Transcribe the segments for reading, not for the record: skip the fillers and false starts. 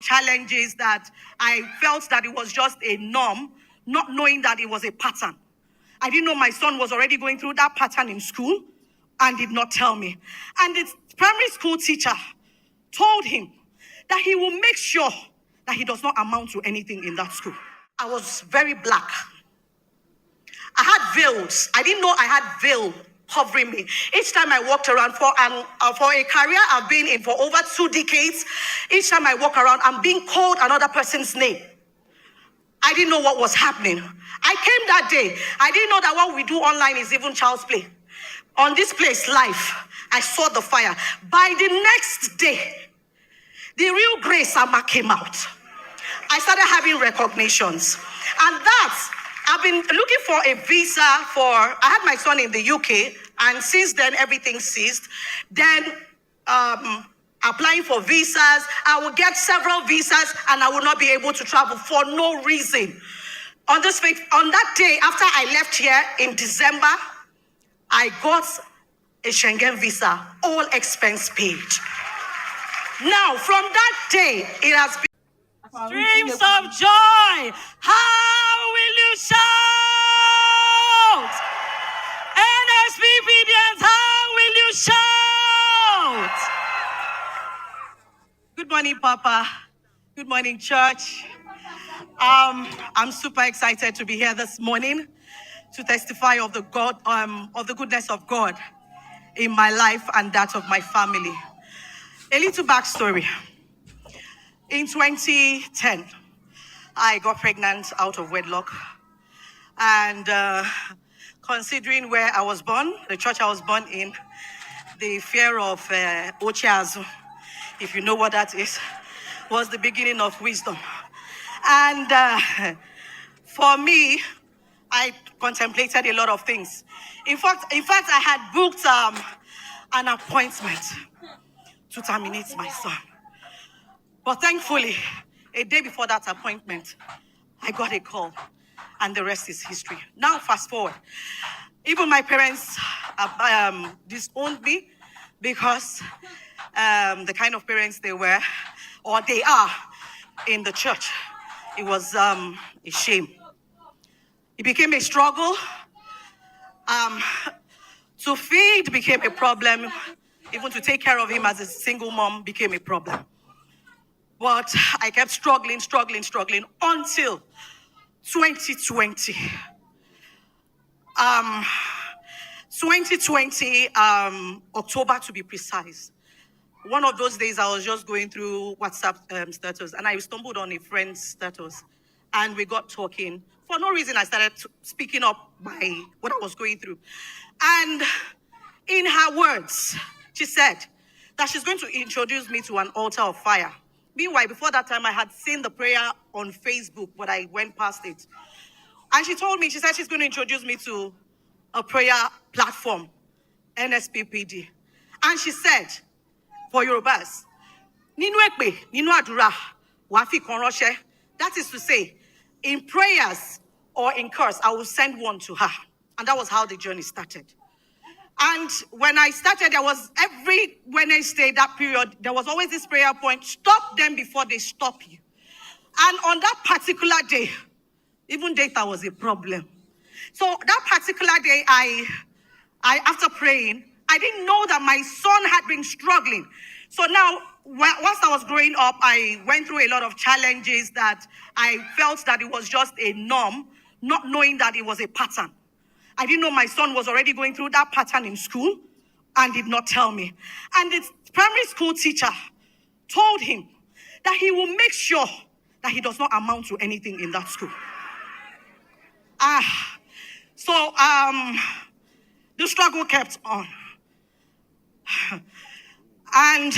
challenges that I felt that it was just a norm, not knowing that it was a pattern. I didn't know my son was already going through that pattern in school and did not tell me. And the primary school teacher told him that he will make sure that he does not amount to anything in that school. I was very black. I had veils. I didn't know I had veil covering me. Each time I walked around for a career I've been in for over 2 decades, each time I walk around, I'm being called another person's name. I didn't know what was happening. I came that day. I didn't know that what we do online is even child's play. On this place, life, I saw the fire. By the next day, the real Grace Ama came out. I started having recognitions. And that, I've been looking for a visa I had my son in the UK, and since then everything ceased. Then applying for visas, I will get several visas and I will not be able to travel for no reason. On that day, after I left here in December, I got a Schengen visa, all expense paid. Now, from that day, it has been streams of joy. How will you shout? NSPPDians, how will you shout? Good morning, Papa. Good morning, church. I'm super excited to be here this morning to testify of the goodness of God in my life and that of my family. A little backstory. In 2010, I got pregnant out of wedlock. And considering where I was born, the church I was born in, the fear of Ochiazu, if you know what that is, was the beginning of wisdom. And for me, I contemplated a lot of things. In fact, I had booked an appointment to terminate my son. But thankfully, a day before that appointment, I got a call, and the rest is history. Now, fast forward. Even my parents disowned me because the kind of parents they were, or they are, in the church. It was a shame. It became a struggle. To feed became a problem. Even to take care of him as a single mom became a problem. But I kept struggling until 2020. 2020, October to be precise. One of those days I was just going through WhatsApp status, and I stumbled on a friend's status, and we got talking. For no reason, I started speaking up what I was going through. And in her words, she said that she's going to introduce me to an altar of fire. Meanwhile, before that time, I had seen the prayer on Facebook, but I went past it. And she told me, she said she's going to introduce me to a prayer platform, NSPPD. And she said, for Yorubas, Ninu ekpe, ninu adura, wafi konroshe. That is to say, in prayers or in curse, I will send one to her. And that was how the journey started. And when I started, there was every Wednesday, that period, there was always this prayer point, stop them before they stop you. And on that particular day, even data was a problem. So that particular day, I after praying, I didn't know that my son had been struggling. So now, whilst I was growing up, I went through a lot of challenges that I felt that it was just a norm, not knowing that it was a pattern. I didn't know my son was already going through that pattern in school and did not tell me. And the primary school teacher told him that he will make sure that he does not amount to anything in that school. So the struggle kept on. And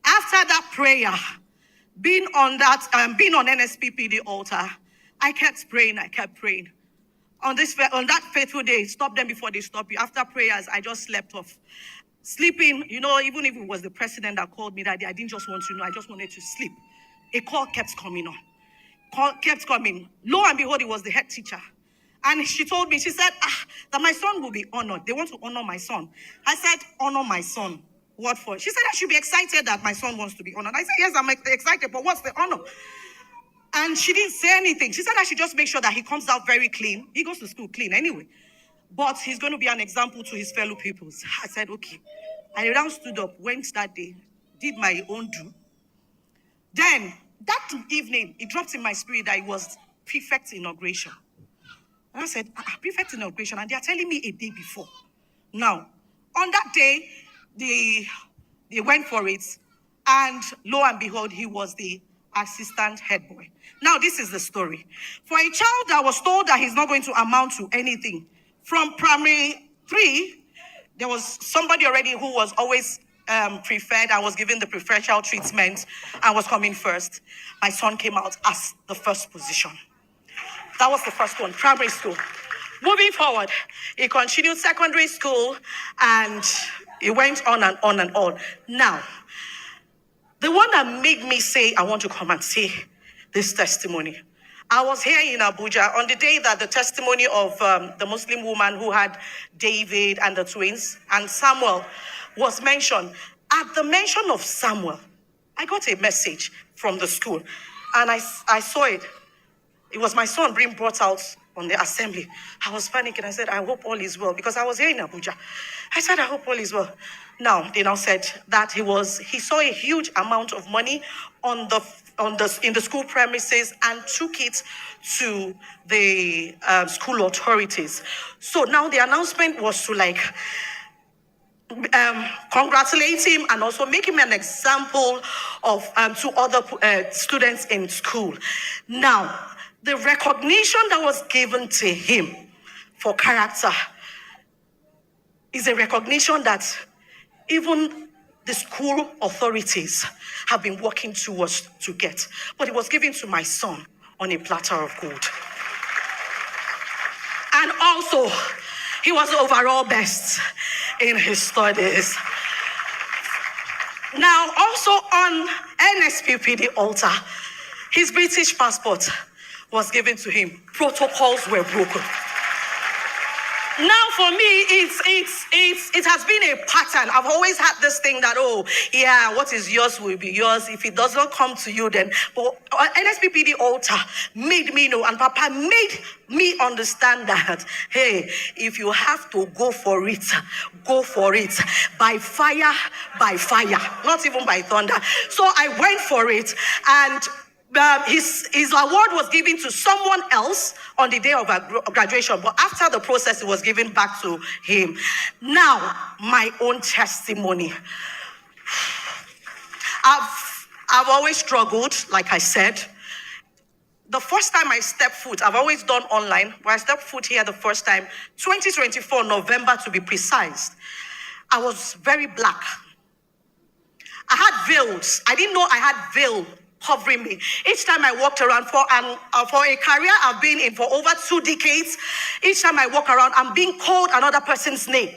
after that prayer, being on NSPPD altar, I kept praying. On that faithful day, stop them before they stop you. After prayers, I just slept off. Sleeping, even if it was the president that called me that day, I didn't just want to know, I just wanted to sleep. A call kept coming on. Kept coming. Lo and behold, it was the head teacher. And she told me, she said, that my son will be honored. They want to honor my son. I said, honor my son. What for? She said I should be excited that my son wants to be honored. I said, yes, I'm excited, but what's the honor? And she didn't say anything. She said I should just make sure that he comes out very clean. He goes to school clean anyway. But he's going to be an example to his fellow pupils. I said, okay. I now stood up, went that day, did my own do. Then, that evening, it dropped in my spirit that it was prefect inauguration. And I said, prefect inauguration, and they are telling me a day before. Now, on that day, they went for it, and lo and behold, he was the assistant head boy. Now, this is the story. For a child that was told that he's not going to amount to anything, from primary 3, there was somebody already who was always preferred and was given the preferential treatment and was coming first. My son came out as the first position. That was the first one, primary school. Moving forward, he continued secondary school and it went on and on and on. Now, the one that made me say, I want to come and say this testimony. I was here in Abuja on the day that the testimony of the Muslim woman who had David and the twins and Samuel was mentioned. At the mention of Samuel, I got a message from the school and I saw it. It was my son being brought out on the assembly. I was panicking. I said, I hope all is well, because I was here in Abuja. I said, I hope all is well. Now, they now said that he saw a huge amount of money in the school premises and took it to the school authorities. So now the announcement was to congratulate him and also make him an example of to other students in school. Now, the recognition that was given to him for character is a recognition that even the school authorities have been working towards to get. But it was given to my son on a platter of gold. And also, he was overall best in his studies. Now, also on nsppd altar, his British passport was given to him. Protocols were broken. Now, for me, it has been a pattern. I've always had this thing that, oh, yeah, what is yours will be yours. If it does not come to you, then. But nsppd altar made me know, and Papa made me understand that, hey, if you have to go for it, go for it. By fire, not even by thunder. So I went for it, and his award was given to someone else on the day of graduation, but after the process, it was given back to him. Now, my own testimony. I've always struggled, like I said. The first time I stepped foot, I've always done online, but I stepped foot here the first time, 2024, November to be precise. I was very black. I had veils. I didn't know I had veil covering me. Each time I walked around for a career I've been in for over 2 decades, each time I walk around, I'm being called another person's name.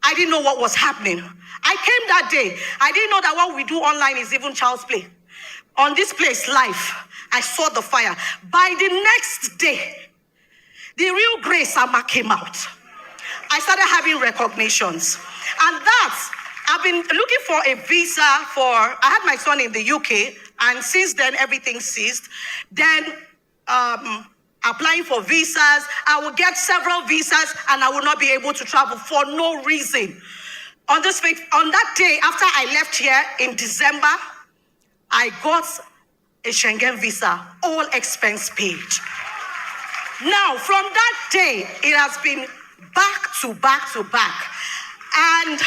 I didn't know what was happening. I came that day. I didn't know that what we do online is even child's play. On this place, live, I saw the fire. By the next day, the real Grace Ama came out. I started having recognitions. And that, I've been looking for a visa I had my son in the UK, and since then everything ceased. Then applying for visas, I will get several visas and I will not be able to travel for no reason. On that day, after I left here in December, I got a Schengen visa, all expense paid. Now, from that day, it has been back to back to back. And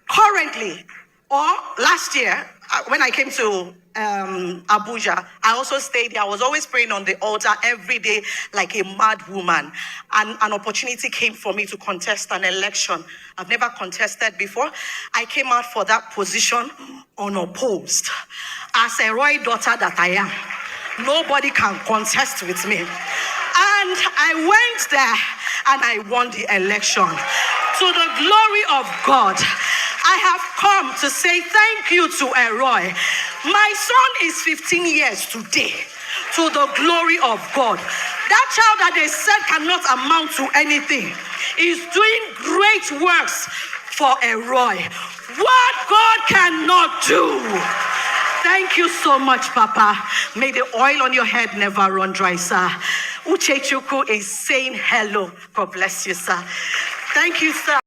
currently, or last year, when I came to Abuja, I also stayed there. I was always praying on the altar every day like a mad woman. And an opportunity came for me to contest an election. I've never contested before. I came out for that position unopposed. As a royal daughter that I am, nobody can contest with me. And I went there and I won the election. To the glory of God, I have come to say thank you to Eroy. My son is 15 years today, to the glory of God. That child that they said cannot amount to anything is doing great works for Eroy. What God cannot do. Thank you so much, Papa. May the oil on your head never run dry, sir. Uche Chuku is saying hello. God bless you, sir. Thank you, sir.